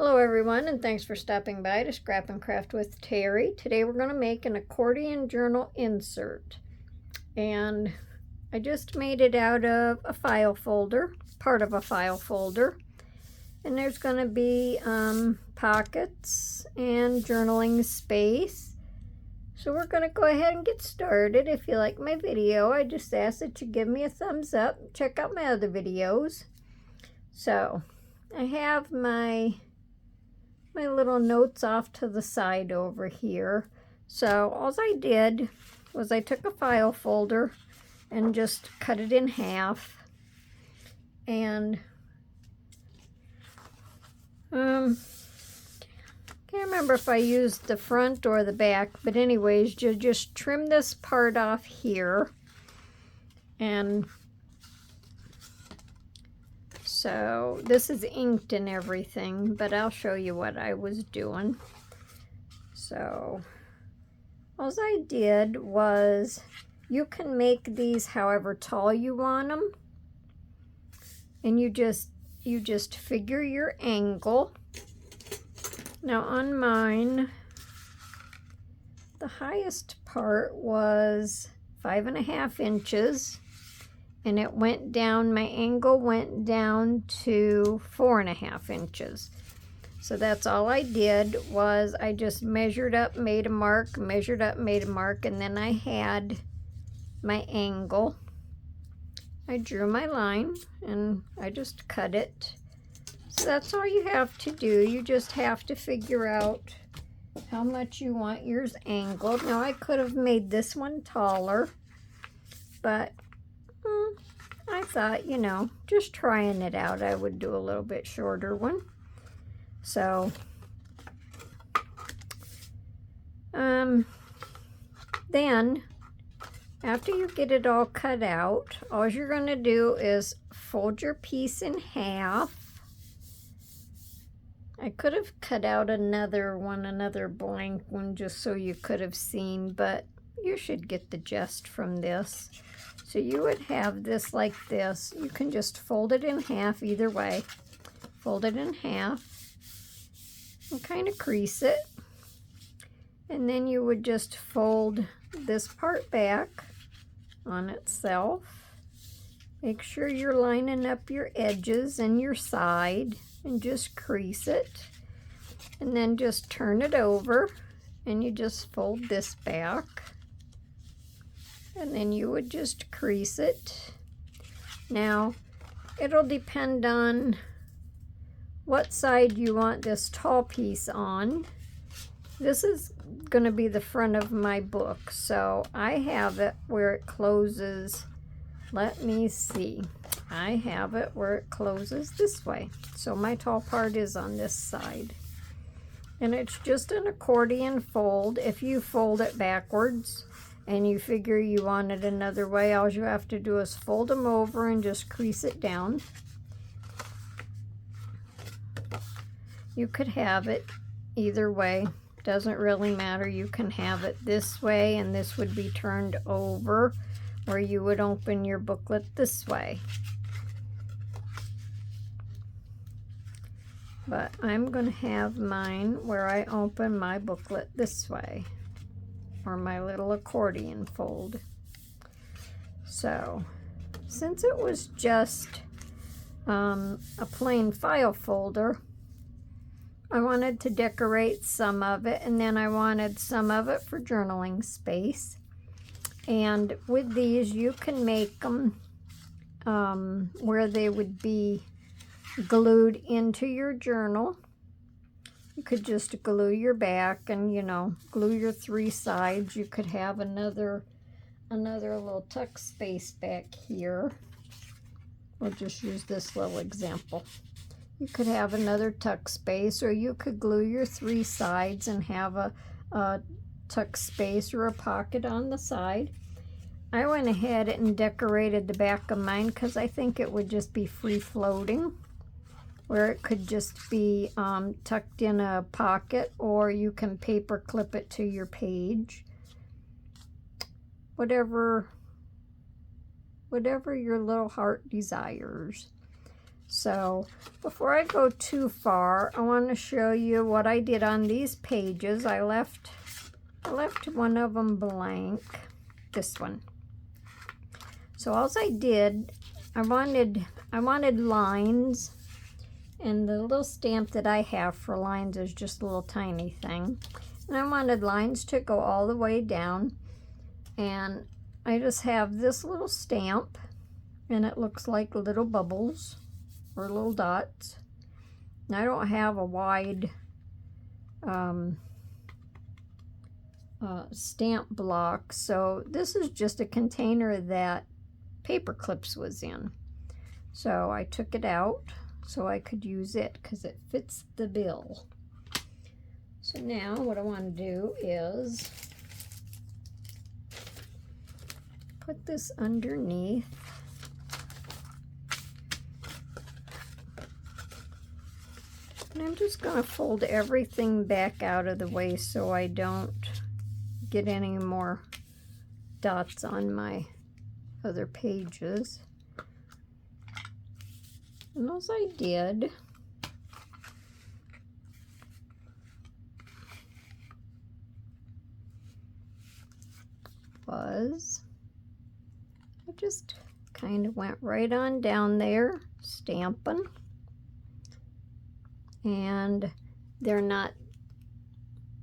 Hello everyone, and thanks for stopping by to Scrap and Craft with Terry. Today we're going to make an accordion journal insert. And I just made it out of a file folder, part of a file folder. And there's going to be pockets and journaling space. So we're going to go ahead and get started. If you like my video, I just ask that you give me a thumbs up. Check out my other videos. So I have my little notes off to the side over here. So all I did was I took a file folder and just cut it in half, and can't remember if I used the front or the back, but anyways, you just trim this part off here. And so this is inked and everything, but I'll show you what I was doing. So all I did was, you can make these however tall you want them, and you just figure your angle. Now on mine, the highest part was 5.5 inches. And it went down, my angle went down to 4.5 inches. So that's all I did, was I just measured up, made a mark, measured up, made a mark, and then I had my angle. I drew my line and I just cut it. So that's all you have to do. You just have to figure out how much you want yours angled. Now I could have made this one taller, but I thought, you know, just trying it out, I would do a little bit shorter one. So, then, after you get it all cut out, all you're going to do is fold your piece in half. I could have cut out another one, another blank one, just so you could have seen, but you should get the gist from this. So you would have this like this. You can just fold it in half either way. Fold it in half and kind of crease it. And then you would just fold this part back on itself. Make sure you're lining up your edges and your side and just crease it. And then just turn it over and you just fold this back. And then you would just crease it. Now, it'll depend on what side you want this tall piece on. This is going to be the front of my book, so I have it where it closes. Let me see. I have it where it closes this way. So my tall part is on this side. And it's just an accordion fold. If you fold it backwards and you figure you want it another way, all you have to do is fold them over and just crease it down. You could have it either way, doesn't really matter. You can have it this way and this would be turned over, or you would open your booklet this way. But I'm going to have mine where I open my booklet this way, or my little accordion fold. So, since it was just a plain file folder, I wanted to decorate some of it, and then I wanted some of it for journaling space. And with these, you can make them where they would be glued into your journal. You could just glue your back and, you know, glue your 3 sides. You could have another little tuck space back here. We'll just use this little example. You could have another tuck space, or you could glue your 3 sides and have a tuck space or a pocket on the side. I went ahead and decorated the back of mine because I think it would just be free floating, where it could just be tucked in a pocket, or you can paper clip it to your page. Whatever your little heart desires. So before I go too far, I want to show you what I did on these pages. I left one of them blank, this one. So all I did, I wanted lines, and the little stamp that I have for lines is just a little tiny thing. And I wanted lines to go all the way down, and I just have this little stamp, and it looks like little bubbles or little dots. And I don't have a wide stamp block, so this is just a container that paper clips was in. So I took it out so I could use it because it fits the bill. So now what I want to do is put this underneath. And I'm just going to fold everything back out of the way so I don't get any more dots on my other pages. And as I did, was I just kind of went right on down there, stamping. And they're not,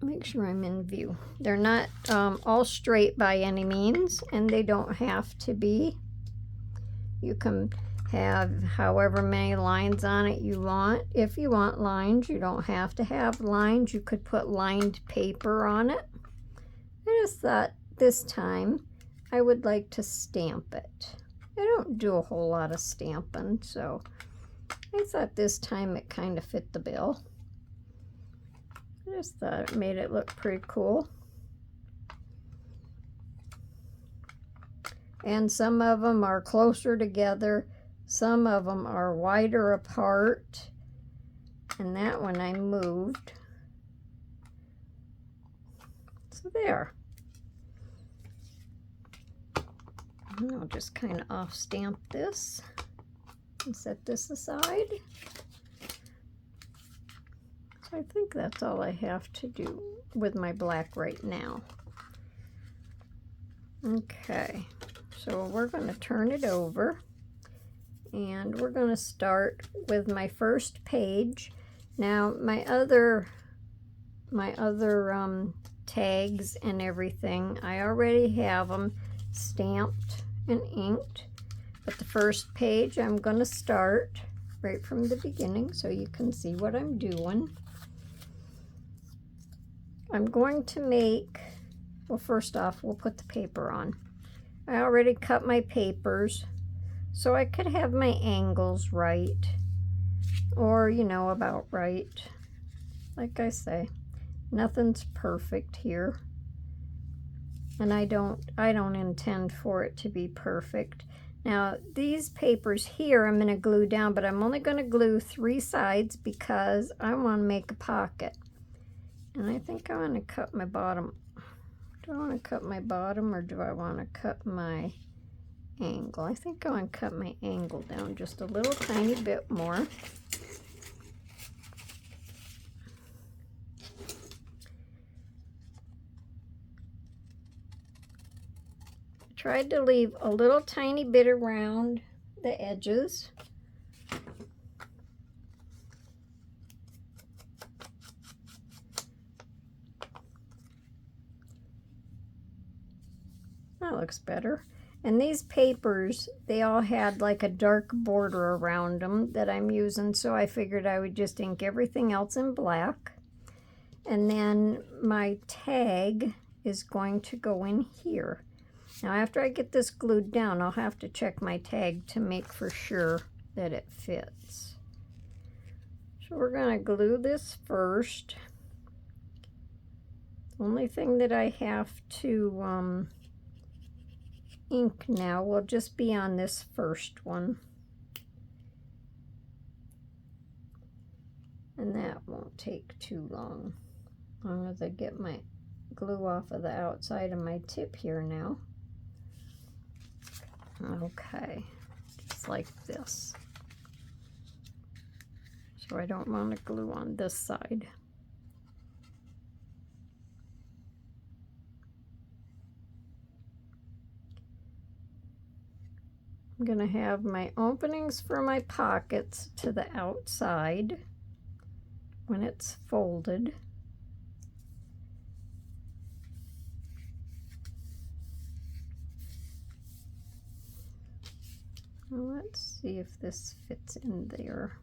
make sure I'm in view, they're not all straight by any means, and they don't have to be. You can have however many lines on it you want. If you want lines, you don't have to have lines. You could put lined paper on it. I just thought this time I would like to stamp it. I don't do a whole lot of stamping, so I thought this time it kind of fit the bill. I just thought it made it look pretty cool. And some of them are closer together, some of them are wider apart, and that one I moved. So there. And I'll just kind of off stamp this and set this aside. So I think that's all I have to do with my black right now. Okay, so we're going to turn it over, and we're going to start with my first page. Now my other tags and everything, I already have them stamped and inked. But the first page, I'm going to start right from the beginning so you can see what I'm doing. I'm going to make, well, first off, we'll put the paper on. I already cut my papers so I could have my angles right, or, you know, about right. Like I say, nothing's perfect here. And I don't intend for it to be perfect. Now, these papers here I'm going to glue down, but I'm only going to glue 3 sides because I want to make a pocket. And I think I want to cut my bottom. Do I want to cut my bottom, or do I want to cut my angle? I think I want to cut my angle down just a little tiny bit more. Tried to leave a little tiny bit around the edges. That looks better. And these papers, they all had like a dark border around them that I'm using, so I figured I would just ink everything else in black. And then my tag is going to go in here. Now after I get this glued down, I'll have to check my tag to make for sure that it fits. So we're going to glue this first. The only thing that I have to ink now will just be on this first one. And that won't take too long. As long as I get my glue off of the outside of my tip here now. Okay, just like this. So I don't want to glue on this side. I'm going to have my openings for my pockets to the outside when it's folded. Well, let's see if this fits in there.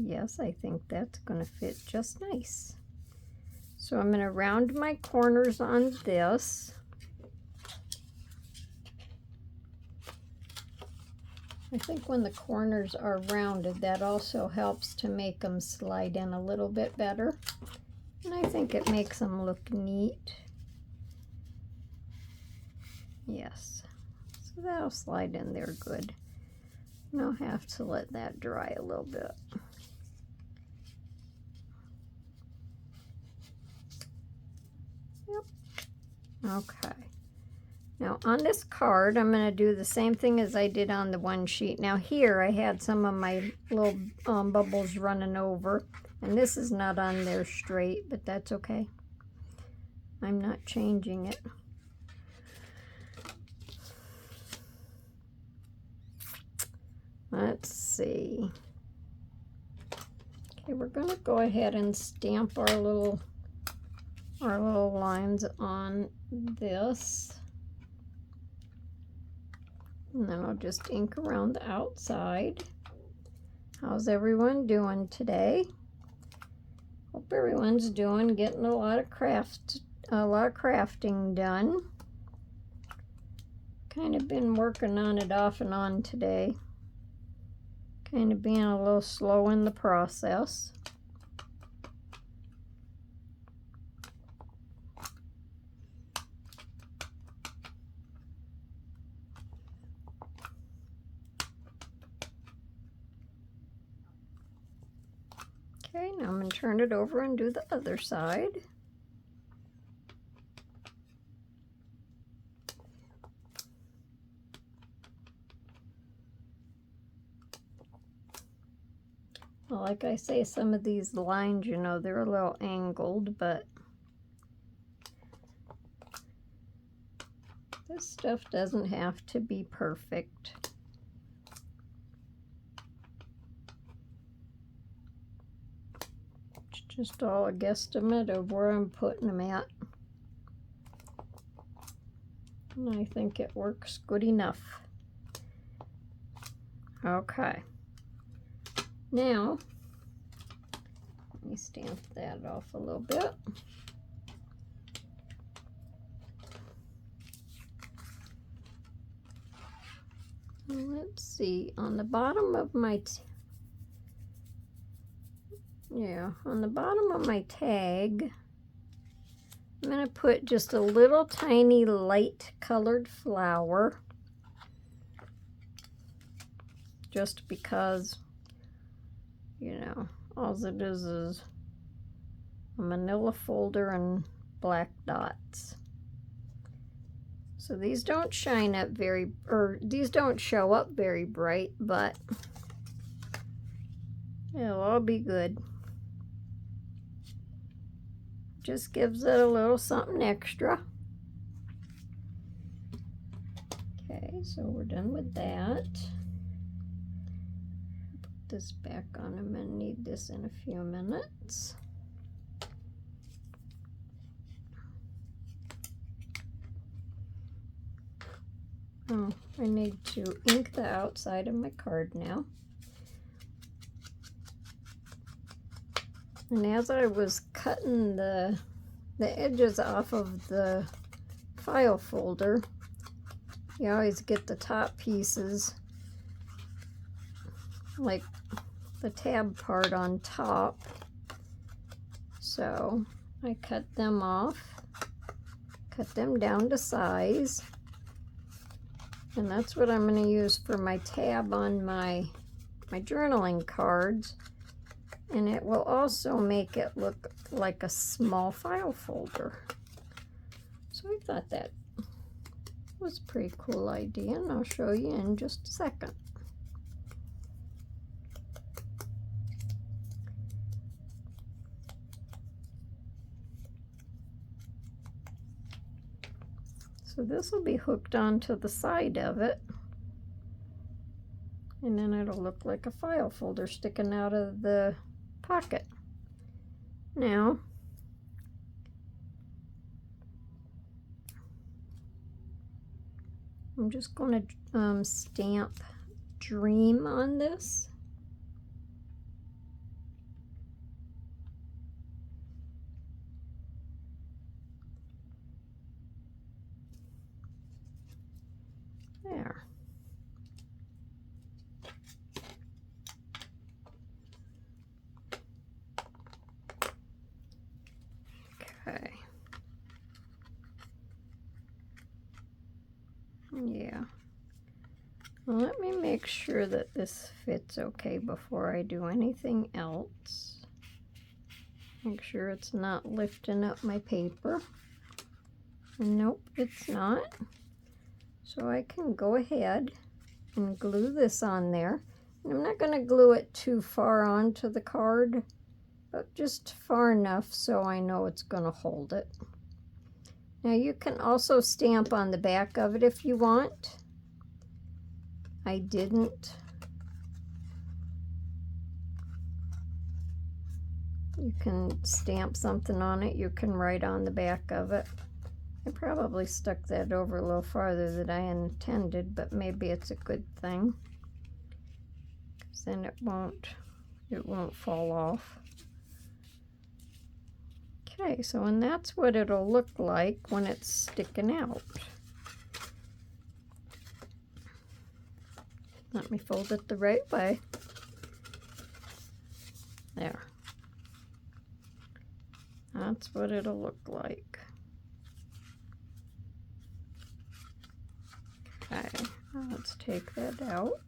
Yes, I think that's going to fit just nice. So I'm going to round my corners on this. I think when the corners are rounded, that also helps to make them slide in a little bit better. And I think it makes them look neat. Yes, so that'll slide in there good. And I'll have to let that dry a little bit. Okay, now on this card I'm going to do the same thing as I did on the one sheet. Now here I had some of my little bubbles running over, and this is not on there straight, but that's okay. I'm not changing it. Let's see. Okay, we're going to go ahead and stamp our little lines on this, and then I'll just ink around the outside. How's everyone doing today? Hope everyone's getting a lot of crafting done. Kind of been working on it off and on today. Kind of being a little slow in the process. Okay, now I'm going to turn it over and do the other side. Well, like I say, some of these lines, you know, they're a little angled, but this stuff doesn't have to be perfect. Just all a guesstimate of where I'm putting them at. And I think it works good enough. Okay. Now, let me stamp that off a little bit. Let's see, on the bottom of my on the bottom of my tag, I'm going to put just a little tiny light colored flower, just because, you know, all it is a manila folder and black dots. So these don't shine up these don't show up very bright, but it'll all be good. Just gives it a little something extra. Okay, so we're done with that. Put this back on. I'm going to need this in a few minutes. Oh, I need to ink the outside of my card now. And as I was cutting the edges off of the file folder, you always get the top pieces, like the tab part on top. So I cut them off, cut them down to size. And that's what I'm going to use for my tab on my journaling cards. And it will also make it look like a small file folder. So I thought that was a pretty cool idea, and I'll show you in just a second. So this will be hooked onto the side of it, and then it'll look like a file folder sticking out of the pocket. Now, I'm just going to stamp Dream on this. There. Okay. Yeah. Well, let me make sure that this fits okay before I do anything else. Make sure it's not lifting up my paper. Nope, it's not. So I can go ahead and glue this on there. And I'm not going to glue it too far onto the card, but just far enough so I know it's going to hold it. Now you can also stamp on the back of it if you want. I didn't. You can stamp something on it. You can write on the back of it. I probably stuck that over a little farther than I intended, but maybe it's a good thing, because then it won't fall off. Okay, so and that's what it'll look like when it's sticking out. Let me fold it the right way. There. That's what it'll look like. Okay, let's take that out.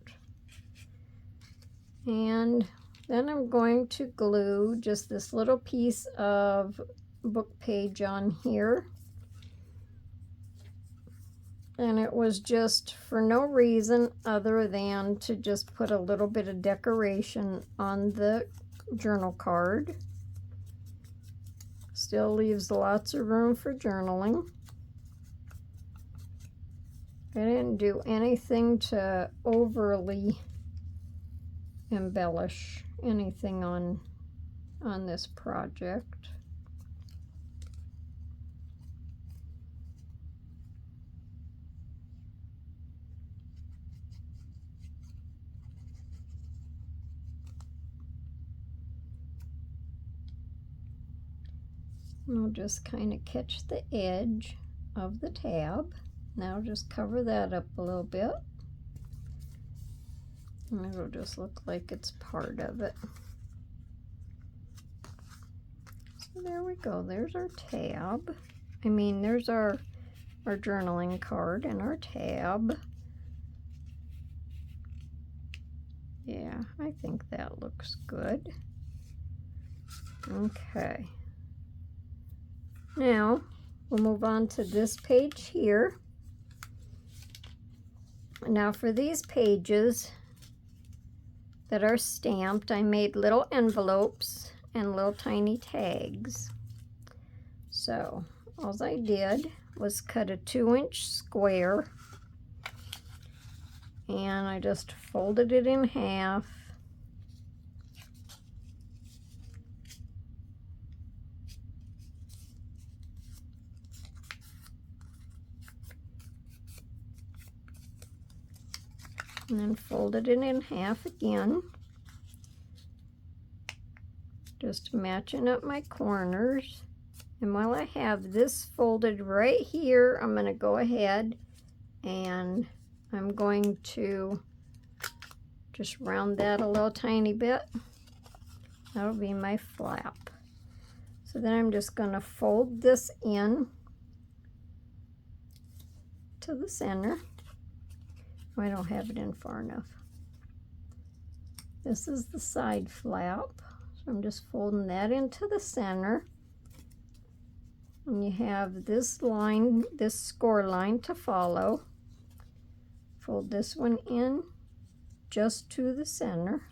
And then I'm going to glue just this little piece of book page on here. And it was just for no reason other than to just put a little bit of decoration on the journal card. Still leaves lots of room for journaling. I didn't do anything to overly embellish anything on this project. And I'll just kind of catch the edge of the tab. Now just cover that up a little bit. And it'll just look like it's part of it. So there we go. There's our tab. I mean, there's our journaling card and our tab. Yeah, I think that looks good. Okay. Now, we'll move on to this page here. Now for these pages that are stamped, I made little envelopes and little tiny tags. So all I did was cut a 2-inch square, and I just folded it in half. And then folded it in half again, just matching up my corners. And while I have this folded right here, I'm going to go ahead and I'm going to just round that a little tiny bit. That'll be my flap. So then I'm just going to fold this in to the center. I don't have it in far enough. This is the side flap, so I'm just folding that into the center. And you have this line, this score line to follow. Fold this one in just to the center.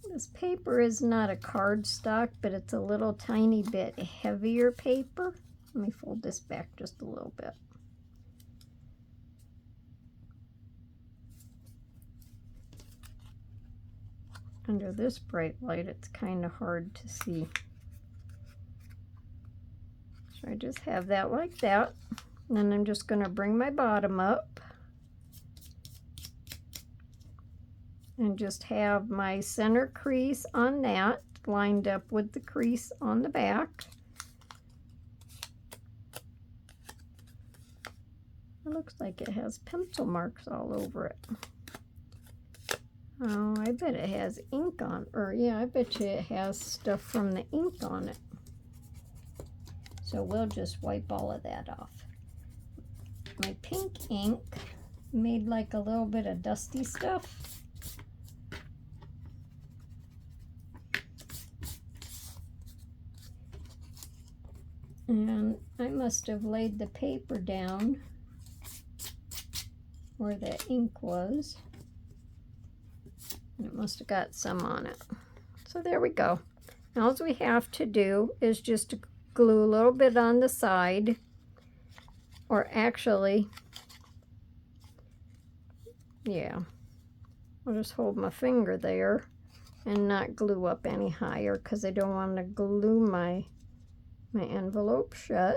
This paper is not a cardstock, but it's a little tiny bit heavier paper. Let me fold this back just a little bit. Under this bright light, it's kind of hard to see. So I just have that like that. And then I'm just going to bring my bottom up. And just have my center crease on that lined up with the crease on the back. It looks like it has pencil marks all over it. Oh, I bet it has ink on, or yeah, I bet you it has stuff from the ink on it. So we'll just wipe all of that off. My pink ink made like a little bit of dusty stuff. And I must have laid the paper down where the ink was. And it must have got some on it. So there we go. Now all we have to do is just to glue a little bit on the side, or actually, yeah, I'll just hold my finger there and not glue up any higher because I don't want to glue my envelope shut.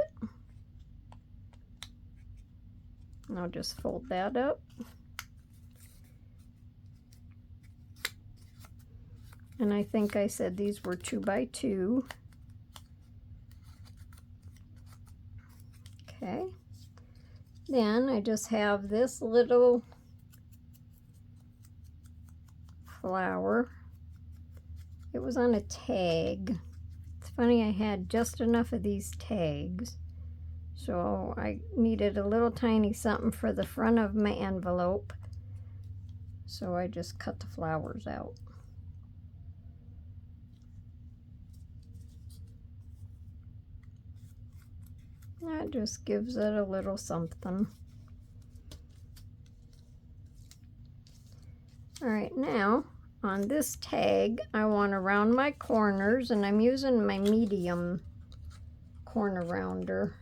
And I'll just fold that up. And I think I said these were 2 by 2. Okay. Then I just have this little flower. It was on a tag. It's funny, I had just enough of these tags. So I needed a little tiny something for the front of my envelope. So I just cut the flowers out. That just gives it a little something. All right, now on this tag, I want to round my corners, and I'm using my medium corner rounder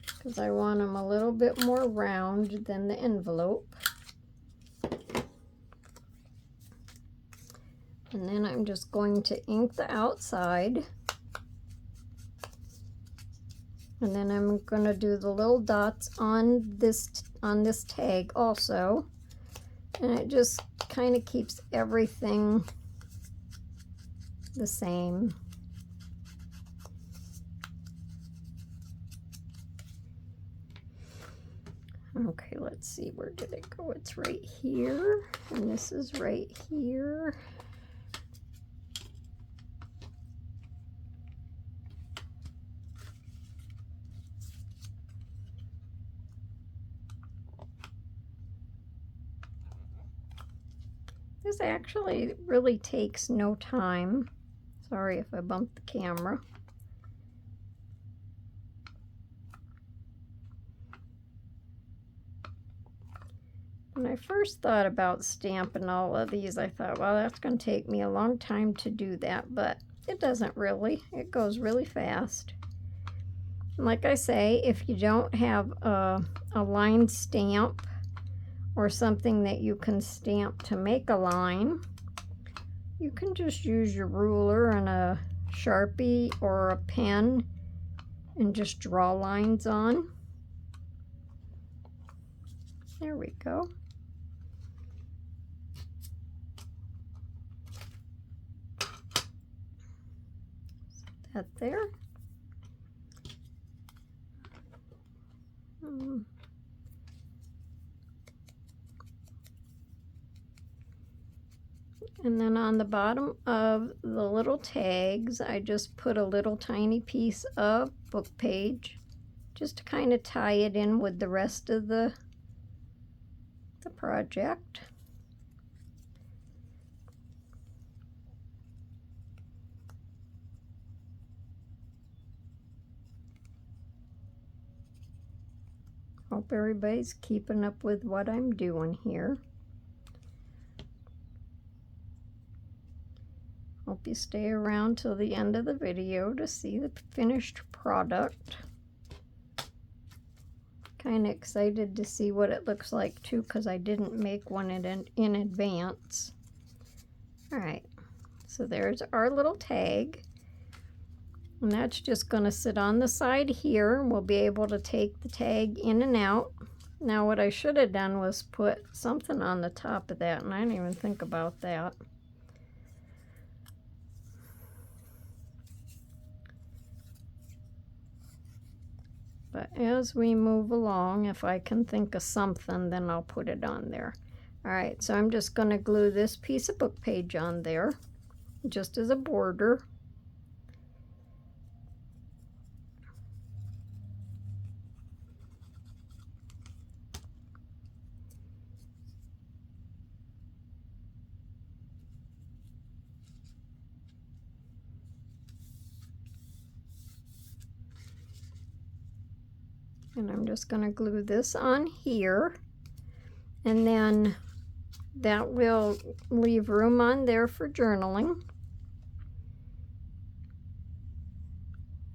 because I want them a little bit more round than the envelope. And then I'm just going to ink the outside. And then I'm going to do the little dots on this tag also. And it just kind of keeps everything the same. Okay, let's see, where did it go? It's right here, and this is right here. This actually really takes no time. Sorry if I bumped the camera. When I first thought about stamping all of these, I thought, well, that's going to take me a long time to do that, but it doesn't really. It goes really fast. And like I say, if you don't have a lined stamp or something that you can stamp to make a line, you can just use your ruler and a Sharpie or a pen and just draw lines on. There we go. Set that there. And then on the bottom of the little tags, I just put a little tiny piece of book page just to kind of tie it in with the rest of the project. Hope everybody's keeping up with what I'm doing here. Hope you stay around till the end of the video to see the finished product. Kind of excited to see what it looks like too, because I didn't make one in advance. Alright, so there's our little tag. And that's just going to sit on the side here. We'll be able to take the tag in and out. Now what I should have done was put something on the top of that, and I didn't even think about that. But as we move along, if I can think of something, then I'll put it on there. Alright, so I'm just going to glue this piece of book page on there, just as a border. And I'm just going to glue this on here, and then that will leave room on there for journaling.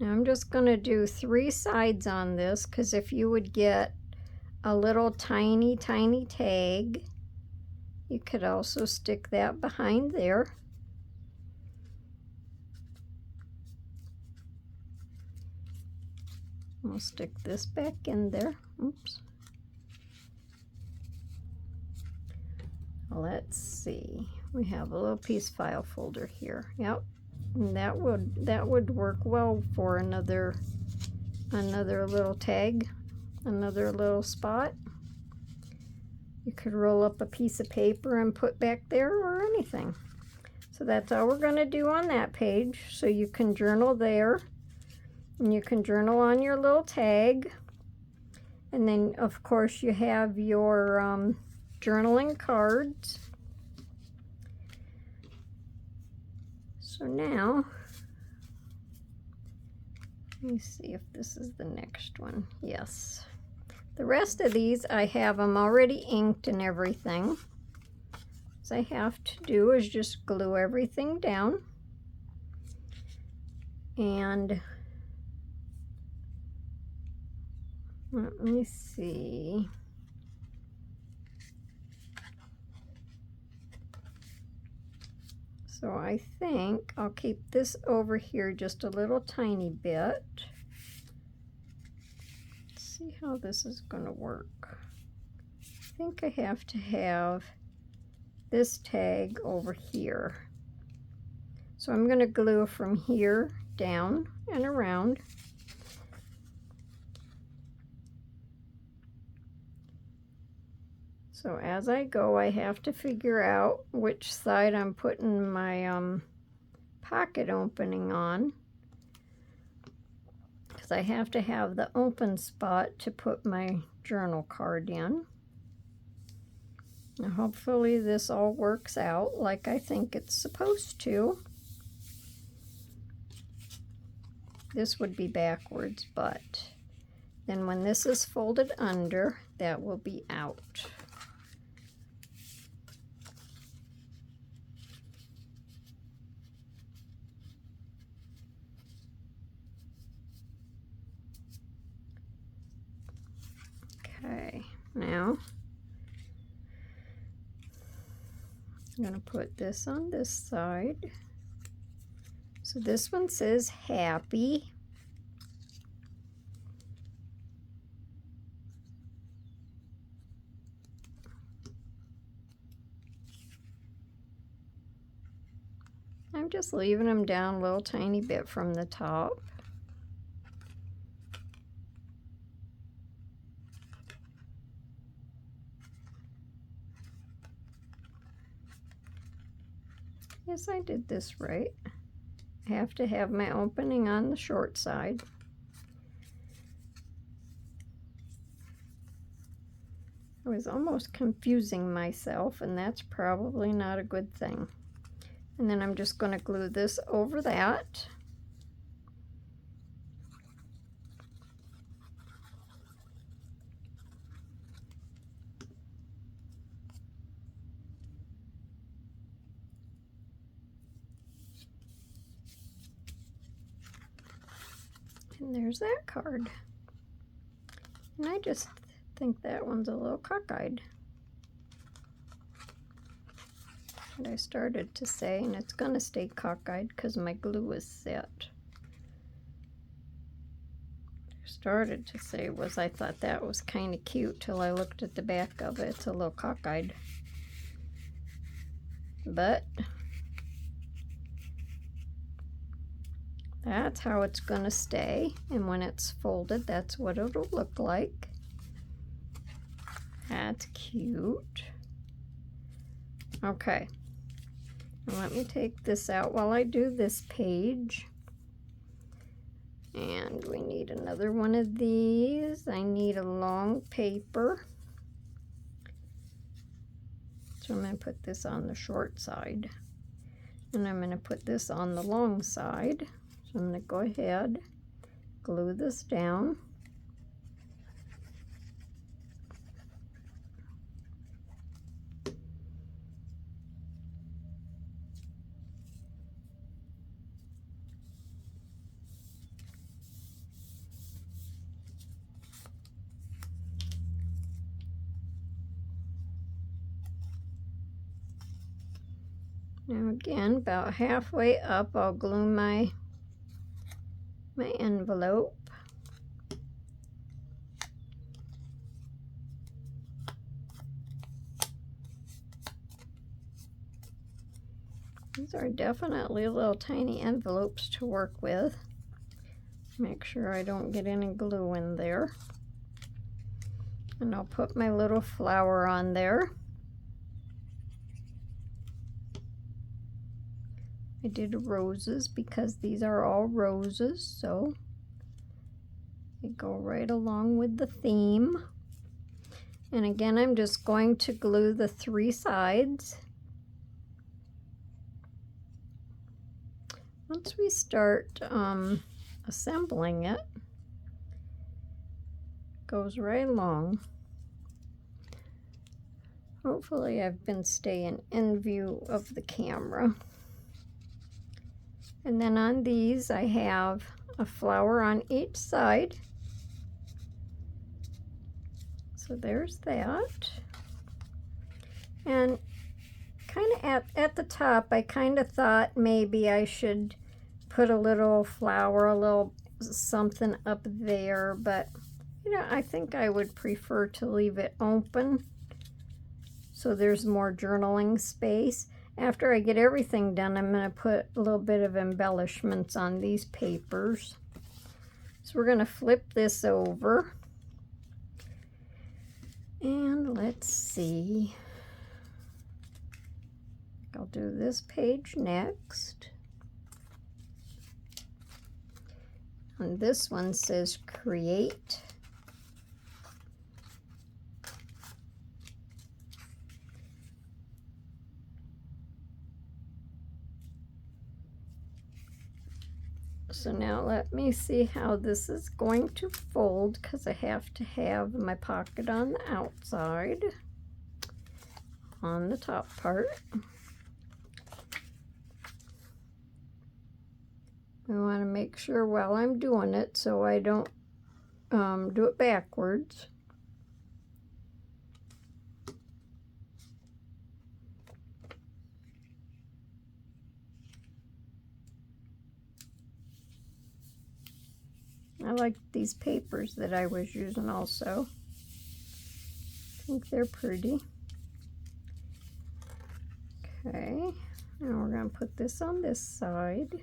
Now I'm just going to do 3 sides on this, because if you would get a little tiny tag, you could also stick that behind there. I'll stick this back in there. Oops. Let's see. We have a little piece file folder here. Yep. And that would work well for another little tag, another little spot. You could roll up a piece of paper and put back there, or anything. So that's all we're going to do on that page. So you can journal there. And you can journal on your little tag. And then, of course, you have your journaling cards. So now, let me see if this is the next one. Yes. The rest of these, I have them already inked and everything. What I have to do is just glue everything down. And let me see. So I think I'll keep this over here just a little tiny bit. Let's see how this is going to work. I think I have to have this tag over here. So I'm going to glue from here down and around. So as I go, I have to figure out which side I'm putting my pocket opening on, because I have to have the open spot to put my journal card in. Now hopefully this all works out like I think it's supposed to. This would be backwards, but then when this is folded under, that will be out. Okay, now I'm going to put this on this side. So this one says happy. I'm just leaving them down a little tiny bit from the top. Yes, I did this right. I have to have my opening on the short side. I was almost confusing myself, and that's probably not a good thing. And then I'm just going to glue this over that. And there's that card. And I just think that one's a little cockeyed. What I started to say, and it's going to stay cockeyed because my glue is set. What I started to say was I thought that was kind of cute till I looked at the back of it. It's a little cockeyed. But that's how it's going to stay. And when it's folded, that's what it'll look like. That's cute. Okay. Now let me take this out while I do this page. And we need another one of these. I need a long paper. So I'm going to put this on the short side. And I'm going to put this on the long side. So I'm going to go ahead, glue this down. Now again, about halfway up, I'll glue my envelope. These are definitely little tiny envelopes to work with. Make sure I don't get any glue in there. And I'll put my little flower on there. I did roses because these are all roses, so they go right along with the theme. And again, I'm just going to glue the 3 sides. Once we start assembling it, it goes right along. Hopefully I've been staying in view of the camera. And then on these I have a flower on each side. So there's that. And kind of at the top, I kind of thought maybe I should put a little flower, a little something up there, but you know, I think I would prefer to leave it open so there's more journaling space. After I get everything done, I'm going to put a little bit of embellishments on these papers. So we're going to flip this over. And let's see. I'll do this page next. And this one says create. So now let me see how this is going to fold, because I have to have my pocket on the outside, on the top part. I want to make sure while I'm doing it so I don't do it backwards. I like these papers that I was using also. I think they're pretty. Okay, now we're going to put this on this side.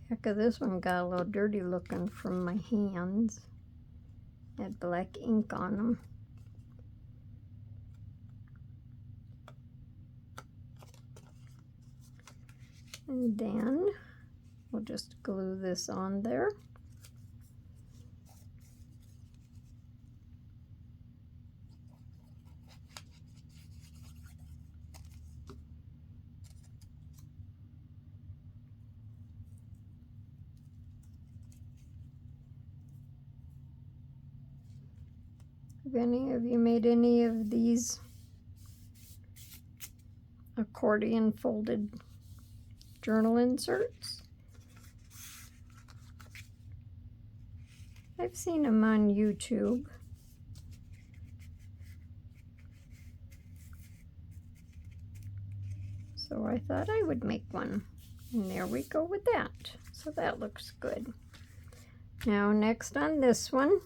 Back of this one got a little dirty looking from my hands. Had black ink on them. And then we'll just glue this on there. Have any of you made any of these accordion folded journal inserts. I've seen them on YouTube. So I thought I would make one. And there we go with that. So that looks good. Now next on this one,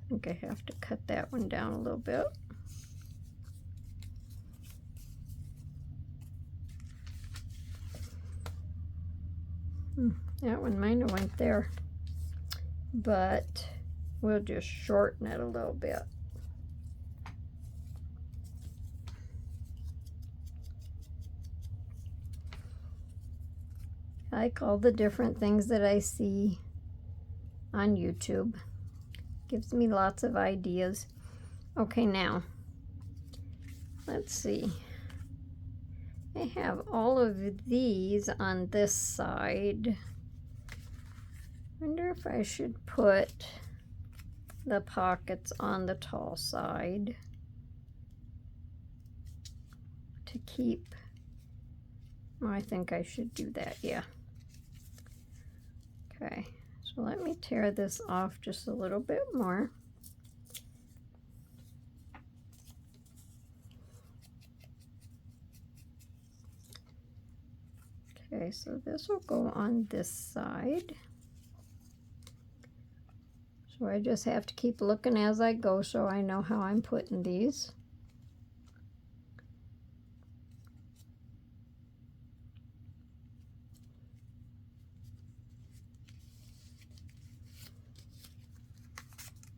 I think I have to cut that one down a little bit. That one might have went there, but we'll just shorten it a little bit. I like all the different things that I see on YouTube. Gives me lots of ideas. Okay, now, let's see. I have all of these on this side. Wonder if I should put the pockets on the tall side to keep. Oh, I think I should do that, yeah. Okay, so let me tear this off just a little bit more. Okay, so this will go on this side. So I just have to keep looking as I go so I know how I'm putting these.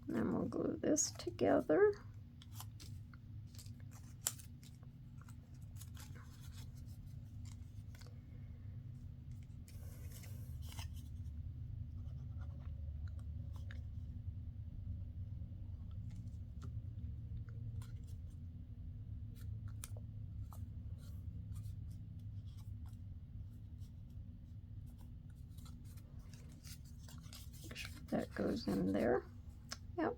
Then we'll glue this together. Make sure that goes in there. Yep.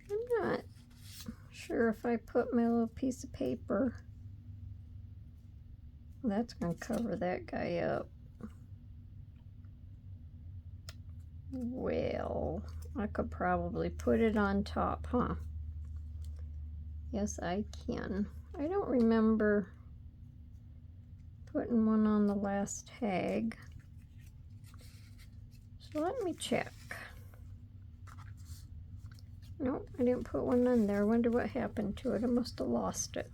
I'm not sure if I put my little piece of paper. That's going to cover that guy up. Well, I could probably put it on top, huh? Yes, I can. I don't remember putting one on the last tag. So let me check. Nope, I didn't put one on there. I wonder what happened to it. I must have lost it.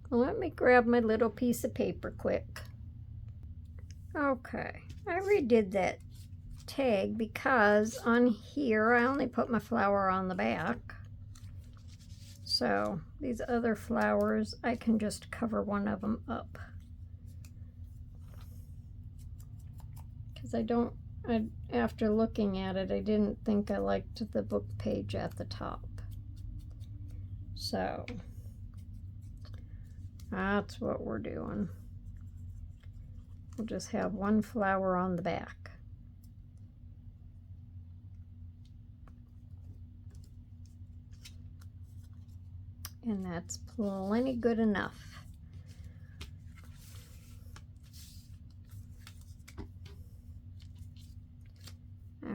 Well, let me grab my little piece of paper quick. Okay, I redid that tag because on here I only put my flower on the back. So these other flowers, I can just cover one of them up. Because after looking at it, I didn't think I liked the book page at the top. So that's what we're doing. We'll just have one flower on the back. And that's plenty good enough.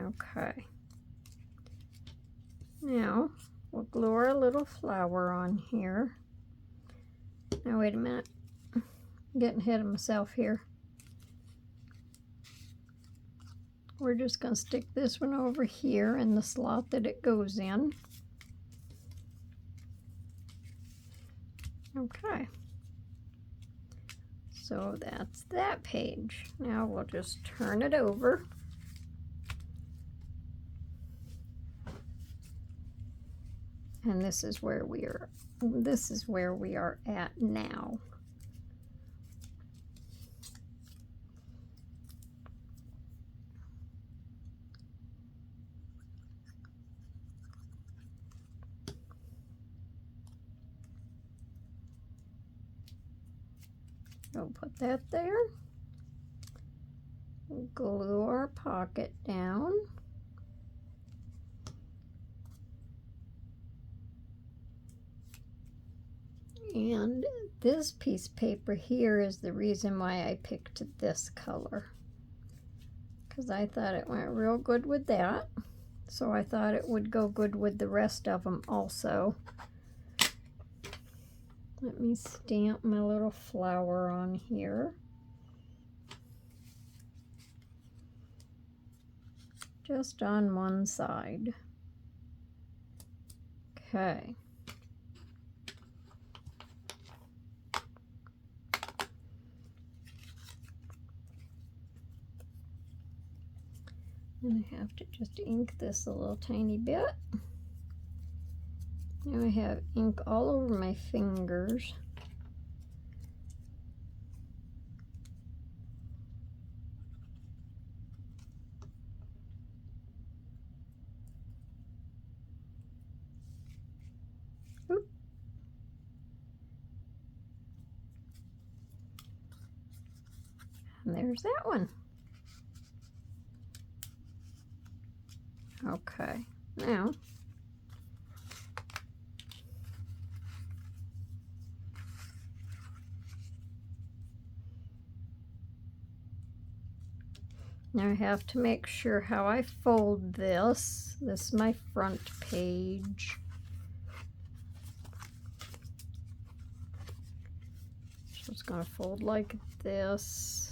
Okay. Now, we'll glue our little flower on here. Now, wait a minute. I'm getting ahead of myself here. We're just going to stick this one over here in the slot that it goes in. Okay. So that's that page. Now we'll just turn it over. And this is where we are at now. We'll put that there. Glue our pocket down. And this piece of paper here is the reason why I picked this color, because I thought it went real good with that. So I thought it would go good with the rest of them also. Let me stamp my little flower on here. Just on one side. Okay. And I have to just ink this a little tiny bit. Now I have ink all over my fingers. Oop. And there's that one. Okay, now I have to make sure how I fold this. This is my front page. So it's going to fold like this.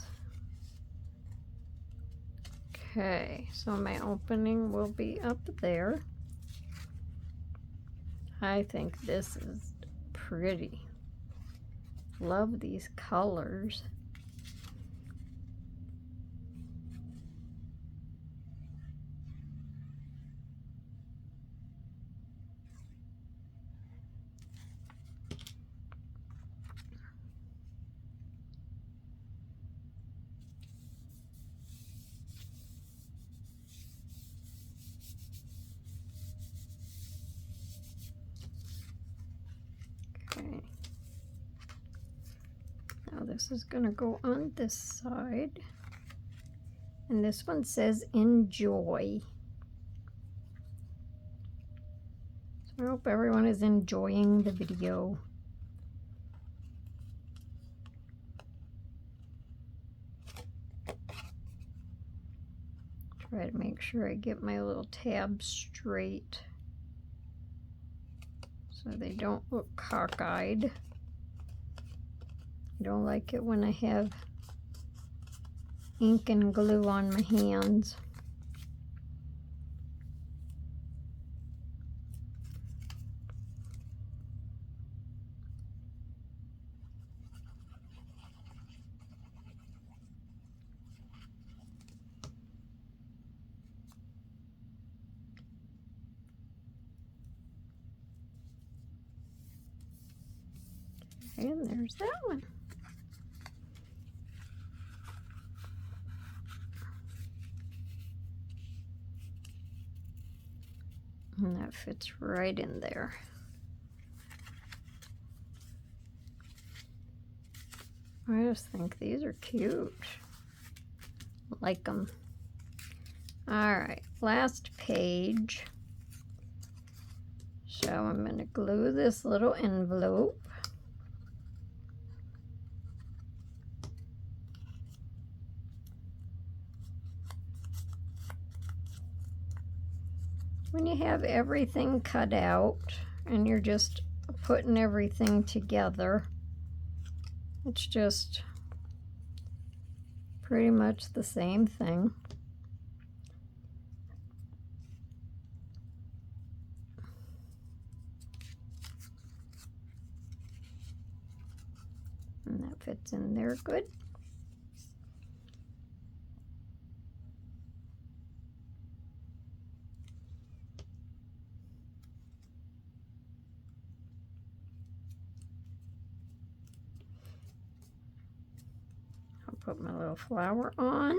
Okay, so my opening will be up there. I think this is pretty. Love these colors. Okay. Now this is going to go on this side. And this one says enjoy. So I hope everyone is enjoying the video. Try to make sure I get my little tabs straight so they don't look cockeyed. I don't like it when I have ink and glue on my hands. And there's that one. And that fits right in there. I just think these are cute. Like them. Alright, last page. So I'm going to glue this little envelope. When you have everything cut out and you're just putting everything together, it's just pretty much the same thing. And that fits in there good. Put my little flower on.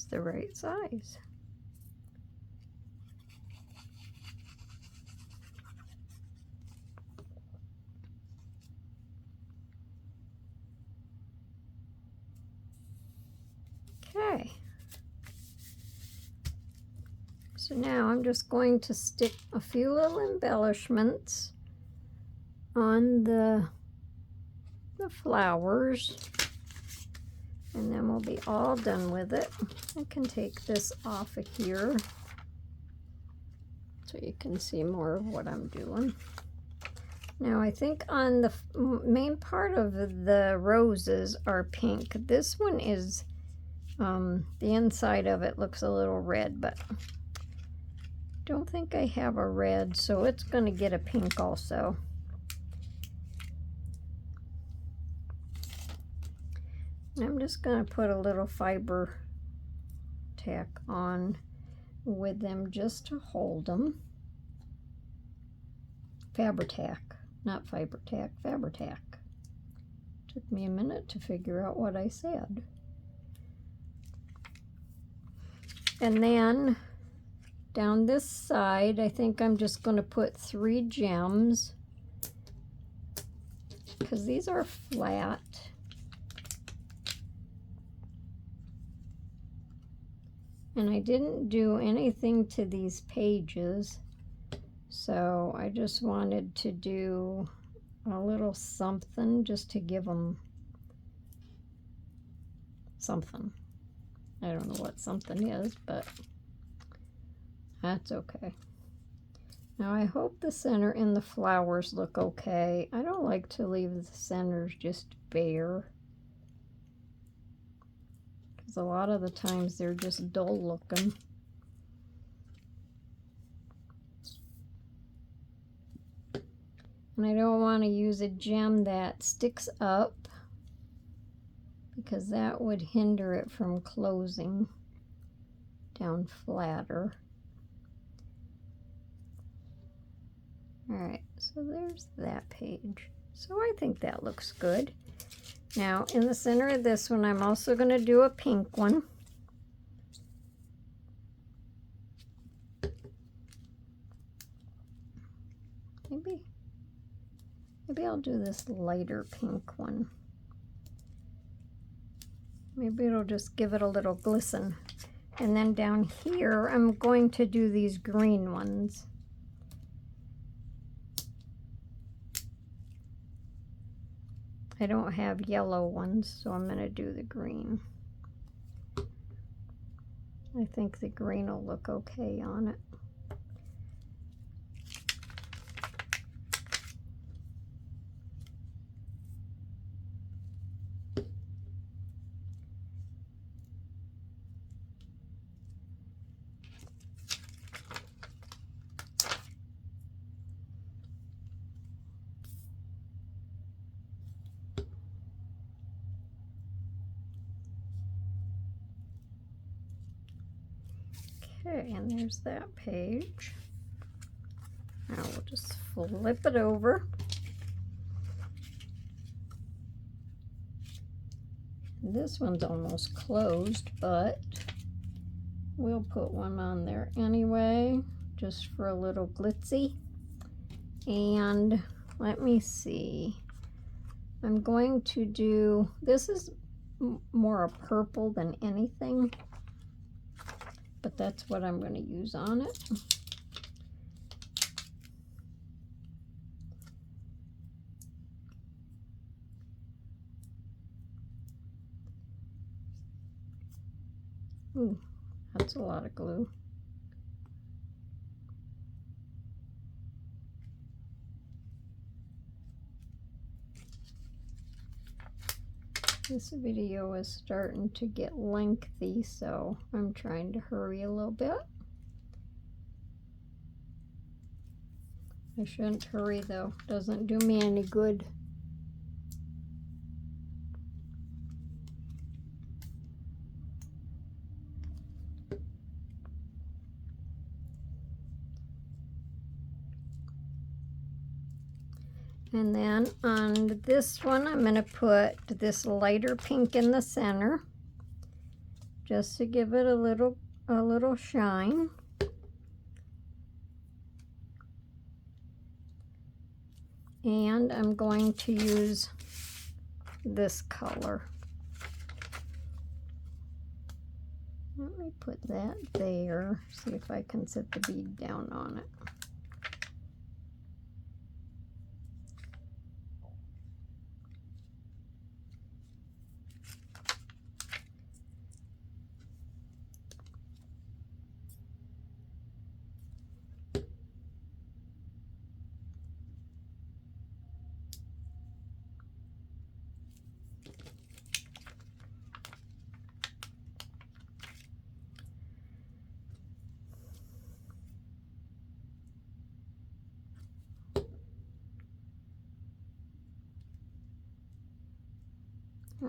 just the right size. Okay. So now I'm just going to stick a few little embellishments on the flowers, and then we'll be all done with it. I can take this off of here so you can see more of what I'm doing. Now I think on the main part of the roses are pink. This one is, the inside of it looks a little red, but don't think I have a red, so it's going to get a pink also. And I'm just going to put a little fiber tack on with them just to hold them. Fabri-tack, not fiber tack, Fabri-tack. Took me a minute to figure out what I said. And then down this side, I think I'm just going to put 3 gems because these are flat. And I didn't do anything to these pages, so I just wanted to do a little something just to give them something. I don't know what something is, but that's okay. Now I hope the center and the flowers look okay. I don't like to leave the centers just bare, because a lot of the times they're just dull looking. And I don't want to use a gem that sticks up, because that would hinder it from closing down flatter. Alright, so there's that page. So I think that looks good. Now in the center of this one, I'm also going to do a pink one. Maybe I'll do this lighter pink one. Maybe it'll just give it a little glisten. And then down here, I'm going to do these green ones. I don't have yellow ones, so I'm going to do the green. I think the green will look okay on it. Okay, and there's that page. Now we'll just flip it over. This one's almost closed, but we'll put one on there anyway, just for a little glitzy. And let me see. I'm going to do, this is more a purple than anything, but that's what I'm going to use on it. Ooh, that's a lot of glue. This video is starting to get lengthy, so I'm trying to hurry a little bit. I shouldn't hurry though, doesn't do me any good. And then on this one, I'm going to put this lighter pink in the center. just to give it a little shine. And I'm going to use this color. Let me put that there, see if I can set the bead down on it.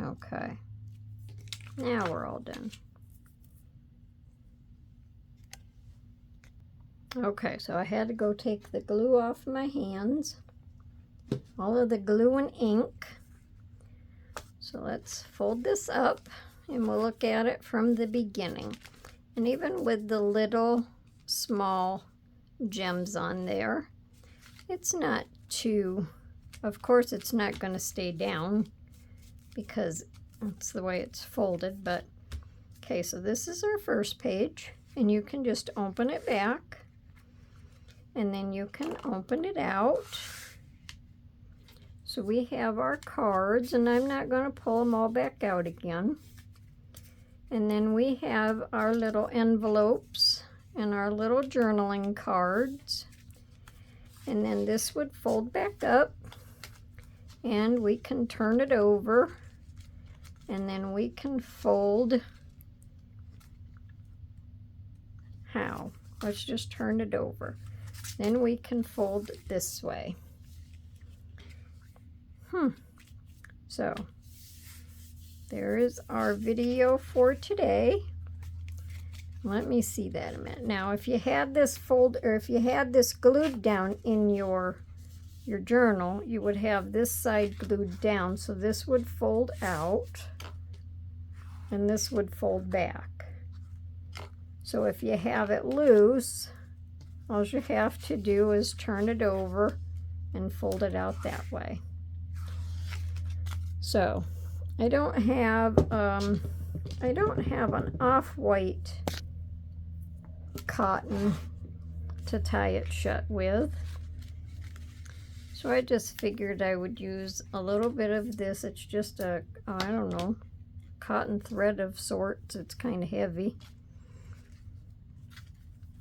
Okay, now we're all done. Okay, so I had to go take the glue off my hands, all of the glue and ink. So let's fold this up and we'll look at it from the beginning. And even with the little small gems on there, it's not too, of course it's not going to stay down because that's the way it's folded, but okay, so this is our first page, and you can just open it back, and then you can open it out. So we have our cards, and I'm not going to pull them all back out again. And then we have our little envelopes and our little journaling cards. And then this would fold back up, and we can turn it over, and then we can fold. How? Let's just turn it over. Then we can fold it this way. So there is our video for today. Let me see that a minute. Now, if you had this if you had this glued down in your journal, you would have this side glued down, so this would fold out and this would fold back. So if you have it loose, all you have to do is turn it over and fold it out that way. So I don't have an off-white cotton to tie it shut with. So I just figured I would use a little bit of this. It's just a, I don't know, cotton thread of sorts. It's kind of heavy.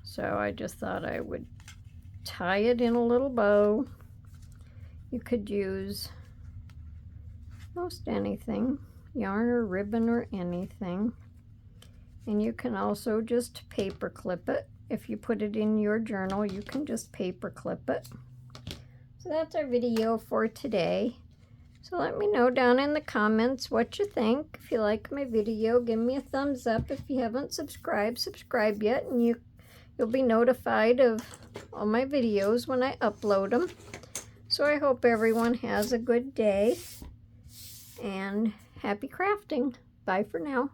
So I just thought I would tie it in a little bow. You could use most anything, yarn or ribbon or anything. And you can also just paper clip it. If you put it in your journal, you can just paper clip it. So that's our video for today. So let me know down in the comments what you think. If you like my video, give me a thumbs up. If you haven't subscribed, subscribe yet, and you'll be notified of all my videos when I upload them. So I hope everyone has a good day and happy crafting. Bye for now.